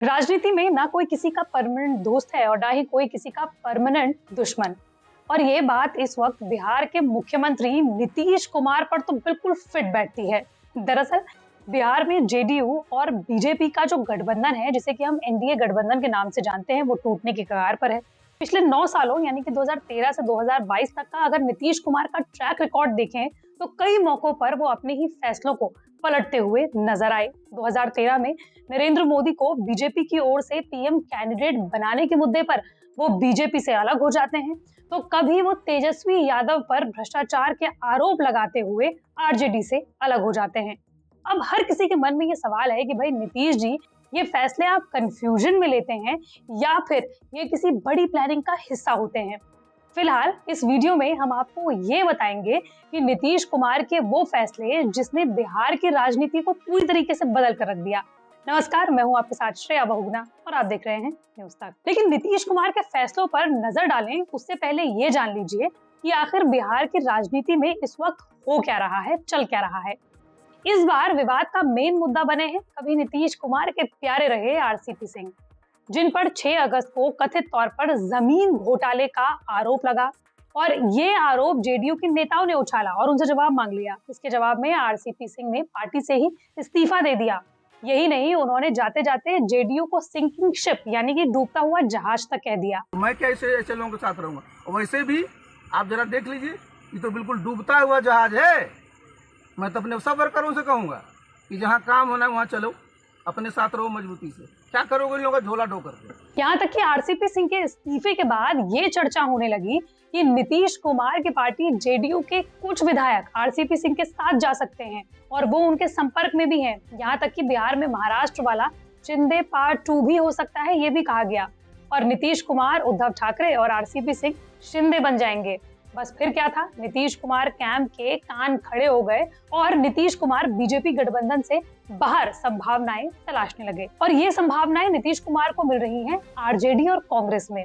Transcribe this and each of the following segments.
राजनीति में ना कोई किसी का परमानेंट दोस्त है और ना ही कोई किसी का परमानेंट दुश्मन। और ये बात इस वक्त बिहार के मुख्यमंत्री नीतीश कुमार पर तो बिल्कुल फिट बैठती है। दरअसल बिहार में जेडीयू और बीजेपी का जो गठबंधन है, जिसे कि हम एनडीए गठबंधन के नाम से जानते हैं, वो टूटने की कगार पर है। पिछले 9 सालों यानी कि 2013 से 2022 तक का अगर नीतीश कुमार का ट्रैक रिकॉर्ड देखें तो कई मौकों पर वो अपने ही फैसलों को पलटते हुए नजर आए। 2013 में नरेंद्र मोदी को बीजेपी की ओर से पीएम कैंडिडेट बनाने के मुद्दे पर वो बीजेपी से अलग हो जाते हैं, तो कभी वो तेजस्वी यादव पर भ्रष्टाचार के आरोप लगाते हुए आरजेडी से अलग हो जाते हैं। अब हर किसी के मन में ये सवाल है कि भाई नीतीश जी, ये फैसले आप कंफ्यूजन में लेते हैं या फिर ये किसी बड़ी प्लानिंग का हिस्सा होते हैं। फिलहाल इस वीडियो में हम आपको ये बताएंगे कि नीतीश कुमार के वो फैसले जिसने बिहार की राजनीति को पूरी तरीके से बदल कर रख दिया। नमस्कार, मैं हूं आपके साथ श्रेया बहुगुणा और आप देख रहे हैं न्यूज़ तक। लेकिन नीतीश कुमार के फैसलों पर नजर डालें उससे पहले ये जान लीजिए कि आखिर बिहार की राजनीति में इस वक्त हो क्या रहा है, चल क्या रहा है। इस बार विवाद का मेन मुद्दा बने हैं कभी नीतीश कुमार के प्यारे रहे आरसीपी सिंह, जिन पर 6 अगस्त को कथित तौर पर जमीन घोटाले का आरोप लगा और ये आरोप जेडीयू के नेताओं ने उछाला और उनसे जवाब मांग लिया। इसके जवाब में आरसीपी सिंह ने पार्टी से ही इस्तीफा दे दिया। यही नहीं, उन्होंने जाते जाते जेडीयू को सिंकिंग शिप यानी कि डूबता हुआ जहाज तक कह दिया। मैं क्या ऐसे लोगों के साथ रहूंगा? और वैसे भी आप जरा देख लीजिए, ये तो बिल्कुल डूबता हुआ जहाज है। मैं तो अपने सब वर्करों से कहूंगा कि जहाँ काम होना है वहाँ चलो, अपने साथ रहो मजबूती से। क्या करोगे इन लोगों का झोला ढो करके? यहाँ तक कि आरसीपी सिंह के इस्तीफे के बाद ये चर्चा होने लगी कि नीतीश कुमार की पार्टी जेडीयू के कुछ विधायक आरसीपी सिंह के साथ जा सकते हैं और वो उनके संपर्क में भी हैं। यहाँ तक कि बिहार में महाराष्ट्र वाला शिंदे पार्ट 2 भी हो सकता है, ये भी कहा गया। और नीतीश कुमार उद्धव ठाकरे और आरसीपी सिंह शिंदे बन जाएंगे। बस फिर क्या था, नीतीश कुमार कैंप के कान खड़े हो गए और नीतीश कुमार बीजेपी गठबंधन से बाहर संभावनाएं तलाशने लगे। और ये संभावनाएं नीतीश कुमार को मिल रही हैं आरजेडी और कांग्रेस में।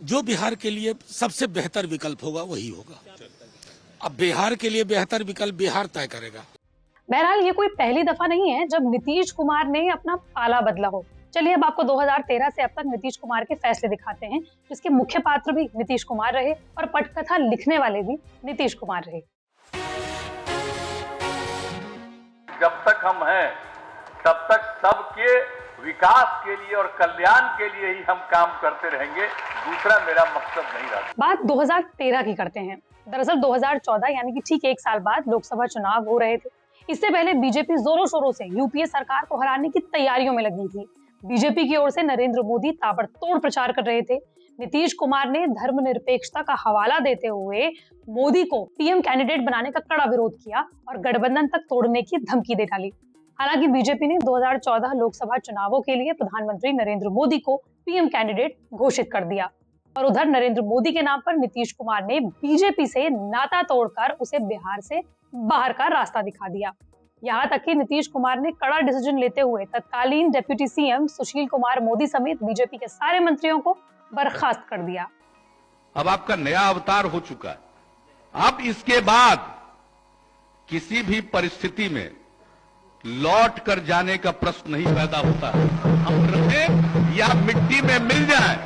जो बिहार के लिए सबसे बेहतर विकल्प होगा वही होगा। अब बिहार के लिए बेहतर विकल्प बिहार तय करेगा। बहरहाल ये कोई पहली दफा नहीं है जब नीतीश कुमार ने अपना पाला बदला हो। चलिए अब आपको 2013 से अब तक नीतीश कुमार के फैसले दिखाते हैं, जिसके मुख्य पात्र भी नीतीश कुमार रहे और पटकथा लिखने वाले भी नीतीश कुमार रहे। जब तक हम हैं तब तक सबके विकास के लिए और कल्याण के लिए ही हम काम करते रहेंगे। दूसरा मेरा मकसद नहीं रहा। बात 2013 की करते हैं। दरअसल 2014 यानी कि ठीक 1 साल बाद लोकसभा चुनाव हो रहे थे। इससे पहले बीजेपी जोरों शोरों से यूपीए सरकार को हराने की तैयारियों में लगी थी। बीजेपी की ओर से नरेंद्र मोदी ताबड़तोड़ प्रचार कर रहे थे। नीतीश कुमार ने धर्मनिरपेक्षता का हवाला देते हुए मोदी को पीएम कैंडिडेट बनाने का कड़ा विरोध किया और गठबंधन तक तोड़ने की धमकी दे डाली। हालांकि बीजेपी ने 2014 लोकसभा चुनावों के लिए प्रधानमंत्री नरेंद्र मोदी को पीएम कैंडिडेट घोषित कर दिया और उधर नरेंद्र मोदी के नाम पर नीतीश कुमार ने बीजेपी से नाता तोड़कर उसे बिहार से बाहर का रास्ता दिखा दिया। यहाँ तक कि नीतीश कुमार ने कड़ा डिसीजन लेते हुए तत्कालीन डिप्टी सीएम सुशील कुमार मोदी समेत बीजेपी के सारे मंत्रियों को बर्खास्त कर दिया। अब आपका नया अवतार हो चुका है। अब इसके बाद किसी भी परिस्थिति में लौट कर जाने का प्रश्न नहीं पैदा होता है। हम रहें या मिट्टी में मिल जाए,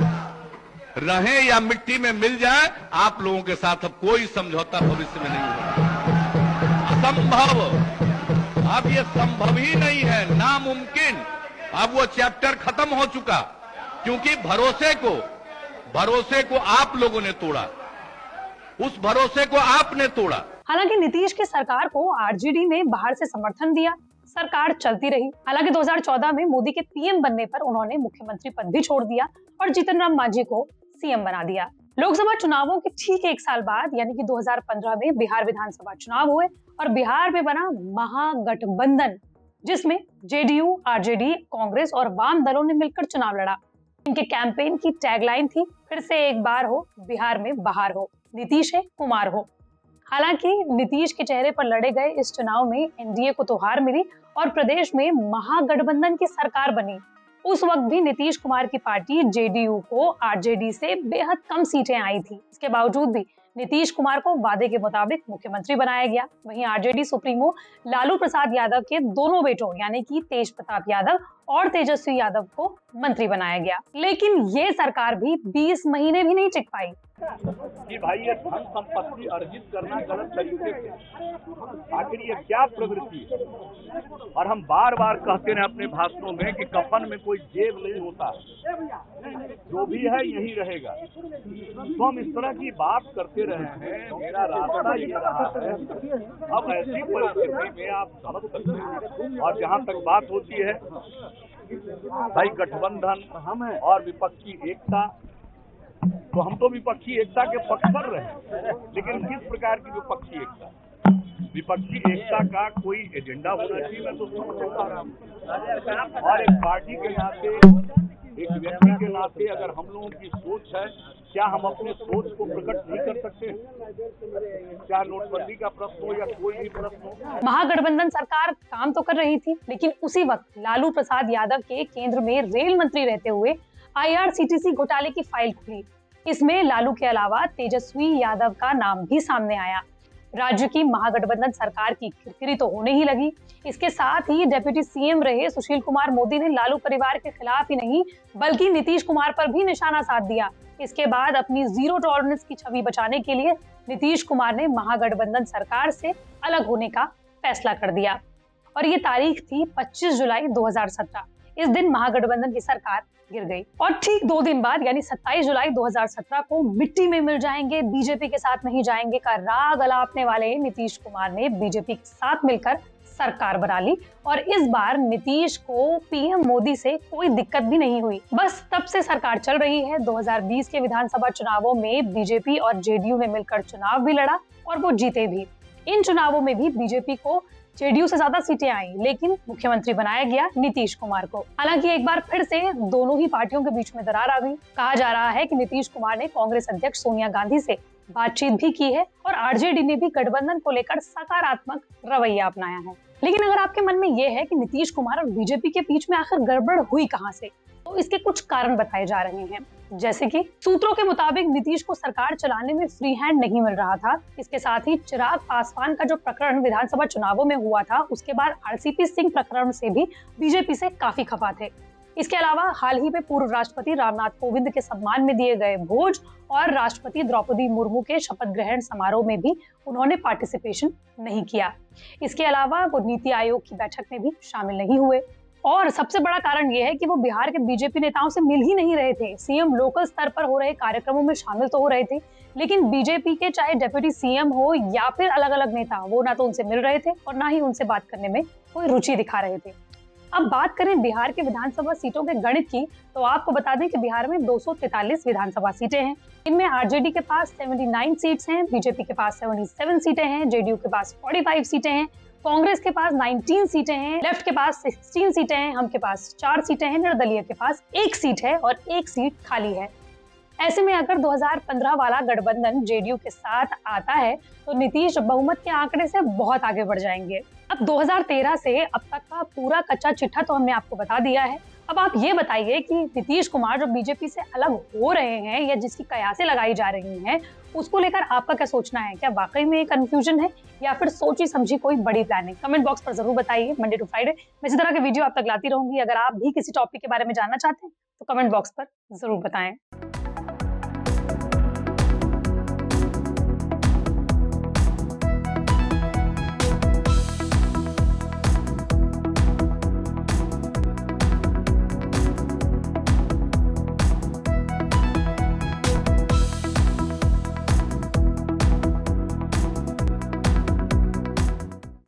रहें या मिट्टी में मिल जाए, आप लोगों के साथ अब कोई समझौता भविष्य में नहीं होगा। असंभव, अब ये संभव ही नहीं है, नामुमकिन। अब वो चैप्टर खत्म हो चुका, क्योंकि भरोसे को आप लोगों ने तोड़ा, उस भरोसे को आपने तोड़ा। हालांकि नीतीश की सरकार को आरजेडी ने बाहर से समर्थन दिया, सरकार चलती रही। हालांकि 2014 में मोदी के पीएम बनने पर उन्होंने मुख्यमंत्री पद भी छोड़ दिया और जीतन राम मांझी को सीएम बना दिया। लोकसभा चुनावों के ठीक 1 साल बाद यानी कि 2015 में बिहार विधानसभा चुनाव हुए और बिहार में बना महागठबंधन, जिसमें जेडीयू, आरजेडी, कांग्रेस और वाम दलों ने मिलकर चुनाव लड़ा। इनके कैंपेन की टैगलाइन थी, फिर से एक बार हो, बिहार में बाहर हो, नीतीश है कुमार हो। हालांकि नीतीश के चेहरे पर लड़े गए इस चुनाव में एनडीए को तो हार मिली और प्रदेश में महागठबंधन की सरकार बनी। उस वक्त भी नीतीश कुमार की पार्टी जेडीयू को आरजेडी से बेहद कम सीटें आई थी। इसके बावजूद भी नीतीश कुमार को वादे के मुताबिक मुख्यमंत्री बनाया गया। वहीं आरजेडी सुप्रीमो लालू प्रसाद यादव के दोनों बेटों यानी कि तेज प्रताप यादव और तेजस्वी यादव को मंत्री बनाया गया। लेकिन ये सरकार भी 20 महीने भी नहीं टिक पाई। कि भाई ये धन संपत्ति अर्जित करना गलत तरीके से, आखिर ये क्या प्रवृत्ति है? और हम बार बार कहते रहे अपने भाषणों में कि कफन में कोई जेब नहीं होता, जो भी है यही रहेगा। तो हम इस तरह की बात करते रहे हैं, मेरा रास्ता ये रहा है। अब ऐसी परिस्थिति में आप समझ सकते हैं। और जहाँ तक बात होती है भाई गठबंधन और विपक्षी एकता, तो हम तो विपक्षी एकता के पक्ष पर रहे, लेकिन किस प्रकार की विपक्षी एकता? विपक्षी एकता का कोई एजेंडा होना चाहिए, मैं तो समझ सकता हूँ। और एक पार्टी के नाते, एक व्यक्ति के नाते अगर हम लोगों की सोच है, क्या हम अपने सोच को प्रकट नहीं कर सकते? क्या नोटबंदी का प्रश्न हो या कोई भी प्रश्न हो। महागठबंधन सरकार काम तो कर रही थी, लेकिन उसी वक्त लालू प्रसाद यादव के केंद्र में रेल मंत्री रहते हुए IRCTC घोटाले की फाइल खुली। इसमें लालू के अलावा तेजस्वी यादव का नाम भी सामने आया। राज्य की महागठबंधन सरकार की किरकिरी तो होने ही लगी। इसके साथ ही डिप्टी CM रहे सुशील कुमार मोदी ने लालू परिवार के खिलाफ ही नहीं बल्कि नीतीश कुमार पर भी निशाना साध दिया। इसके बाद अपनी जीरो टॉलरेंस की छवि बचाने के लिए नीतीश कुमार ने महागठबंधन सरकार से अलग होने का फैसला कर दिया और ये तारीख थी 25 जुलाई 2017। इस दिन महागठबंधन की सरकार गिर गई और ठीक 2 दिन बाद यानी 27 जुलाई 2017 को मिट्टी में मिल जाएंगे, बीजेपी के साथ नहीं जाएंगे का राग अलापने वाले नीतीश कुमार ने बीजेपी के साथ मिलकर सरकार बना ली और इस बार नीतीश को PM मोदी से कोई दिक्कत भी नहीं हुई। बस तब से सरकार चल रही है। 2020 के विधानसभा चुनावों में बीजेपी और JDU ने मिलकर चुनाव भी लड़ा और वो जीते भी। इन चुनावों में भी बीजेपी को JDU से ज्यादा सीटें आई, लेकिन मुख्यमंत्री बनाया गया नीतीश कुमार को। हालांकि एक बार फिर से दोनों ही पार्टियों के बीच में दरार आ गई। कहा जा रहा है कि नीतीश कुमार ने कांग्रेस अध्यक्ष सोनिया गांधी से बातचीत भी की है और RJD ने भी गठबंधन को लेकर सकारात्मक रवैया अपनाया है। लेकिन अगर आपके मन में ये है कि नीतीश कुमार और बीजेपी के बीच में आखिर गड़बड़ हुई कहां से, तो इसके कुछ कारण बताए जा रहे हैं। जैसे कि सूत्रों के मुताबिक नीतीश को सरकार चलाने में फ्री हैंड नहीं मिल रहा था। इसके साथ ही चिराग पासवान का जो प्रकरण विधानसभा चुनावों में हुआ था, उसके बाद RCP सिंह प्रकरण से भी बीजेपी से काफी खफा थे। इसके अलावा हाल ही में पूर्व राष्ट्रपति रामनाथ कोविंद के सम्मान में दिए गए भोज और राष्ट्रपति द्रौपदी मुर्मू के शपथ ग्रहण समारोह में भी उन्होंने पार्टिसिपेशन नहीं किया। इसके अलावा वो नीति आयोग की बैठक में भी शामिल नहीं हुए और सबसे बड़ा कारण ये है कि वो बिहार के बीजेपी नेताओं से मिल ही नहीं रहे थे। CM लोकल स्तर पर हो रहे कार्यक्रमों में शामिल तो हो रहे थे, लेकिन बीजेपी के चाहे डिप्टी CM हो या फिर अलग अलग नेता, वो ना तो उनसे मिल रहे थे और ना ही उनसे बात करने में कोई रुचि दिखा रहे थे। अब बात करें बिहार के विधानसभा सीटों के गणित की, तो आपको बता दें कि बिहार में 243 विधानसभा सीटें हैं। इनमें RJD के पास 79 सीट्स हैं, बीजेपी के पास 77 सीटें हैं, JDU के पास 45 सीटें हैं, कांग्रेस के पास 19 सीटें हैं, लेफ्ट के पास 16 सीटें हैं, हम के पास 4 सीटें हैं, निर्दलीय के पास 1 सीट है और 1 सीट खाली है। ऐसे में अगर 2015 वाला गठबंधन JDU के साथ आता है तो नीतीश बहुमत के आंकड़े से बहुत आगे बढ़ जाएंगे। अब 2013 से अब तक का पूरा कच्चा चिट्ठा तो हमने आपको बता दिया है। अब आप ये बताइए कि नीतीश कुमार जो बीजेपी से अलग हो रहे हैं या जिसकी कयासें लगाई जा रही हैं, उसको लेकर आपका क्या सोचना है? क्या वाकई में कंफ्यूजन है या फिर सोची समझी कोई बड़ी प्लानिंग? कमेंट बॉक्स पर जरूर बताइए। मंडे टू फ्राइडे मैं इसी तरह के वीडियो आप तक लाती रहूंगी। अगर आप भी किसी टॉपिक के बारे में जानना चाहते हैं तो कमेंट बॉक्स पर जरूर बताएं।